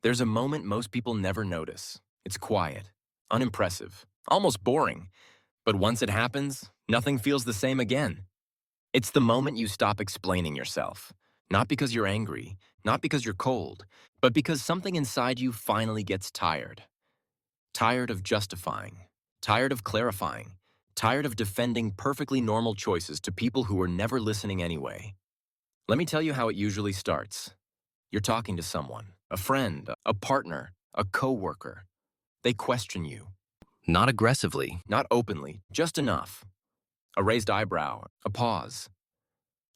There's a moment most people never notice. It's quiet, unimpressive, almost boring. But once it happens, nothing feels the same again. It's the moment you stop explaining yourself. Not because you're angry, not because you're cold, but because something inside you finally gets tired. Tired of justifying, tired of clarifying, tired of defending perfectly normal choices to people who were never listening anyway. Let me tell you how it usually starts. You're talking to someone, a friend, a partner, a coworker. They question you. Not aggressively, not openly, just enough. A raised eyebrow, a pause.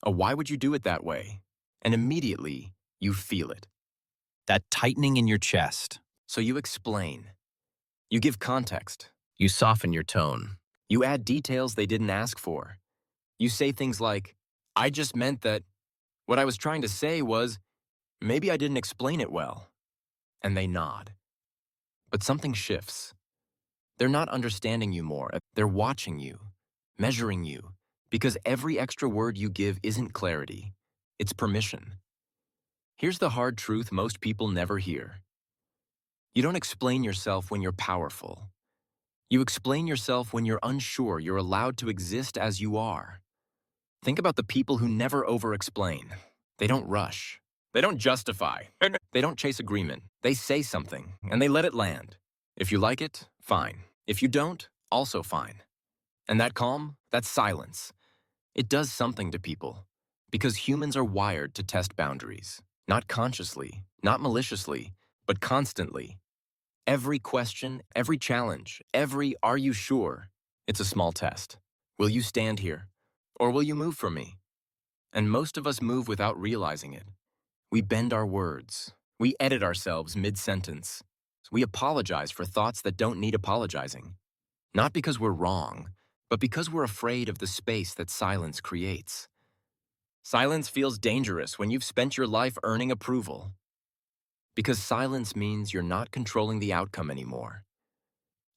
A why would you do it that way? And immediately, you feel it. That tightening in your chest. So you explain. You give context. You soften your tone. You add details they didn't ask for. You say things like, I just meant that what I was trying to say was, maybe I didn't explain it well. And they nod. But something shifts. They're not understanding you more. They're watching you, measuring you, because every extra word you give isn't clarity. It's permission. Here's the hard truth most people never hear. You don't explain yourself when you're powerful. You explain yourself when you're unsure you're allowed to exist as you are. Think about the people who never over-explain. They don't rush. They don't justify. They don't chase agreement. They say something, and they let it land. If you like it, fine. If you don't, also fine. And that calm, that silence, it does something to people. Because humans are wired to test boundaries. Not consciously, not maliciously, but constantly. Every question, every challenge, every "are you sure?" It's a small test. Will you stand here? Or will you move from me? And most of us move without realizing it. We bend our words. We edit ourselves mid-sentence. We apologize for thoughts that don't need apologizing. Not because we're wrong, but because we're afraid of the space that silence creates. Silence feels dangerous when you've spent your life earning approval. Because silence means you're not controlling the outcome anymore.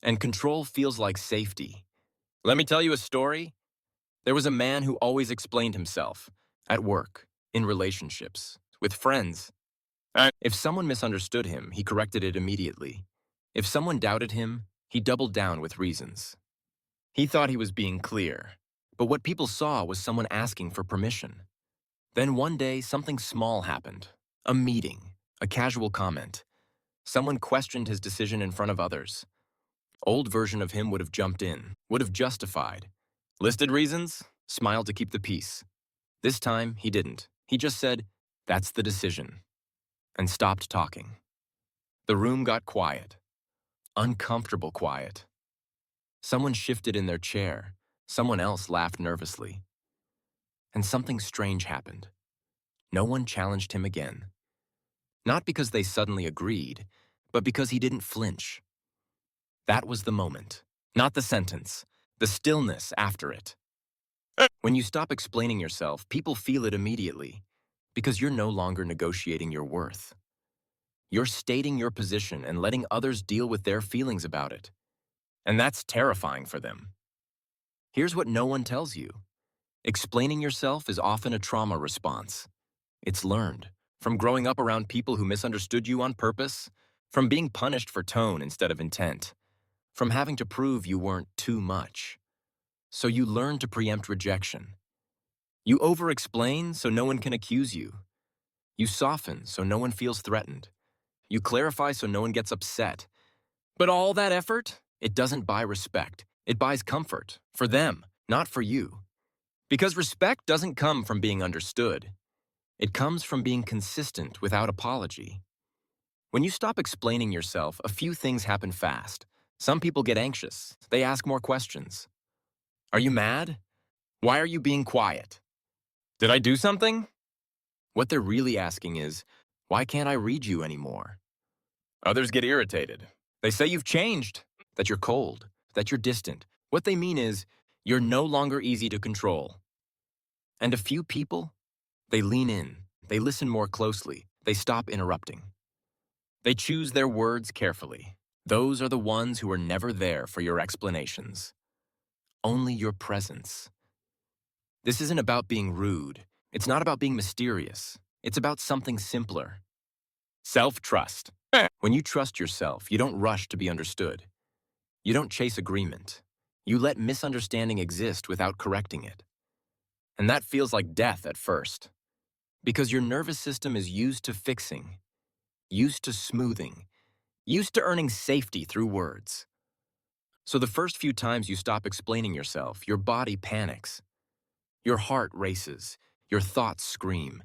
And control feels like safety. Let me tell you a story. There was a man who always explained himself. At work, in relationships, with friends. If someone misunderstood him, he corrected it immediately. If someone doubted him, he doubled down with reasons. He thought he was being clear, but what people saw was someone asking for permission. Then one day, something small happened. A meeting, a casual comment. Someone questioned his decision in front of others. Old version of him would have jumped in, would have justified. Listed reasons, smiled to keep the peace. This time, he didn't. He just said, "That's the decision," and stopped talking. The room got quiet. Uncomfortable quiet. Someone shifted in their chair. Someone else laughed nervously. And something strange happened. No one challenged him again. Not because they suddenly agreed, but because he didn't flinch. That was the moment, not the sentence, the stillness after it. When you stop explaining yourself, people feel it immediately, because you're no longer negotiating your worth. You're stating your position and letting others deal with their feelings about it. And that's terrifying for them. Here's what no one tells you. Explaining yourself is often a trauma response. It's learned from growing up around people who misunderstood you on purpose, from being punished for tone instead of intent, from having to prove you weren't too much. So you learn to preempt rejection. You over-explain so no one can accuse you. You soften so no one feels threatened. You clarify so no one gets upset. But all that effort, it doesn't buy respect. It buys comfort, for them, not for you. Because respect doesn't come from being understood. It comes from being consistent without apology. When you stop explaining yourself, a few things happen fast. Some people get anxious. They ask more questions. Are you mad? Why are you being quiet? Did I do something? What they're really asking is, why can't I read you anymore? Others get irritated. They say you've changed, that you're cold, that you're distant. What they mean is, you're no longer easy to control. And a few people, they lean in, they listen more closely, they stop interrupting. They choose their words carefully. Those are the ones who are never there for your explanations. Only your presence. This isn't about being rude. It's not about being mysterious. It's about something simpler. Self-trust. When you trust yourself, you don't rush to be understood. You don't chase agreement. You let misunderstanding exist without correcting it. And that feels like death at first, because your nervous system is used to fixing, used to smoothing, used to earning safety through words. So the first few times you stop explaining yourself, your body panics. Your heart races. Your thoughts scream.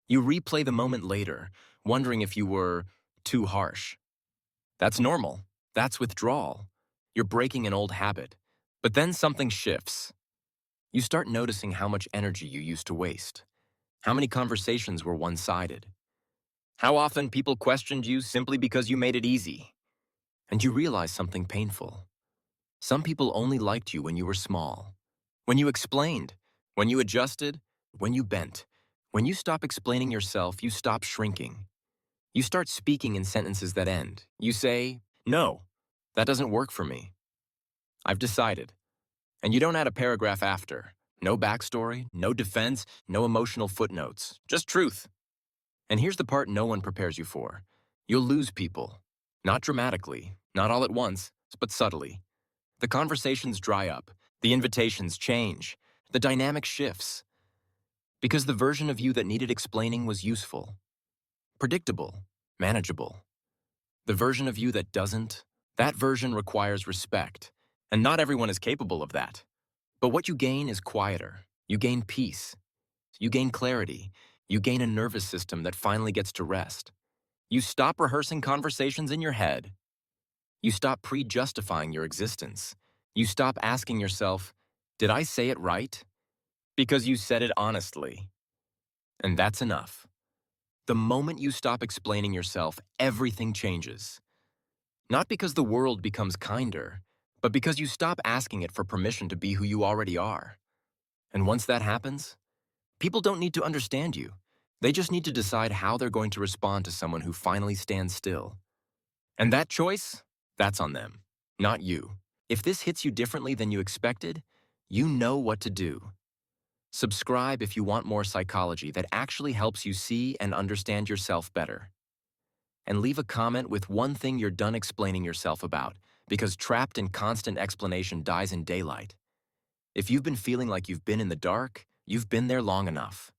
You replay the moment later, wondering if you were too harsh. That's normal. That's withdrawal. You're breaking an old habit. But then something shifts. You start noticing how much energy you used to waste. How many conversations were one-sided. How often people questioned you simply because you made it easy. And you realize something painful. Some people only liked you when you were small. When you explained. When you adjusted. When you bent. When you stop explaining yourself, you stop shrinking. You start speaking in sentences that end. You say, "No, that doesn't work for me. I've decided." And you don't add a paragraph after. No backstory, no defense, no emotional footnotes. Just truth. And here's the part no one prepares you for. You'll lose people. Not dramatically, not all at once, but subtly. The conversations dry up. The invitations change. The dynamic shifts. Because the version of you that needed explaining was useful, predictable, manageable. The version of you that doesn't, that version requires respect. And not everyone is capable of that. But what you gain is quieter. You gain peace. You gain clarity. You gain a nervous system that finally gets to rest. You stop rehearsing conversations in your head. You stop pre-justifying your existence. You stop asking yourself, "Did I say it right?" Because you said it honestly. And that's enough. The moment you stop explaining yourself, everything changes. Not because the world becomes kinder, but because you stop asking it for permission to be who you already are. And once that happens, people don't need to understand you. They just need to decide how they're going to respond to someone who finally stands still. And that choice, that's on them, not you. If this hits you differently than you expected, you know what to do. Subscribe if you want more psychology that actually helps you see and understand yourself better. And leave a comment with one thing you're done explaining yourself about, because trapped in constant explanation dies in daylight. If you've been feeling like you've been in the dark, you've been there long enough.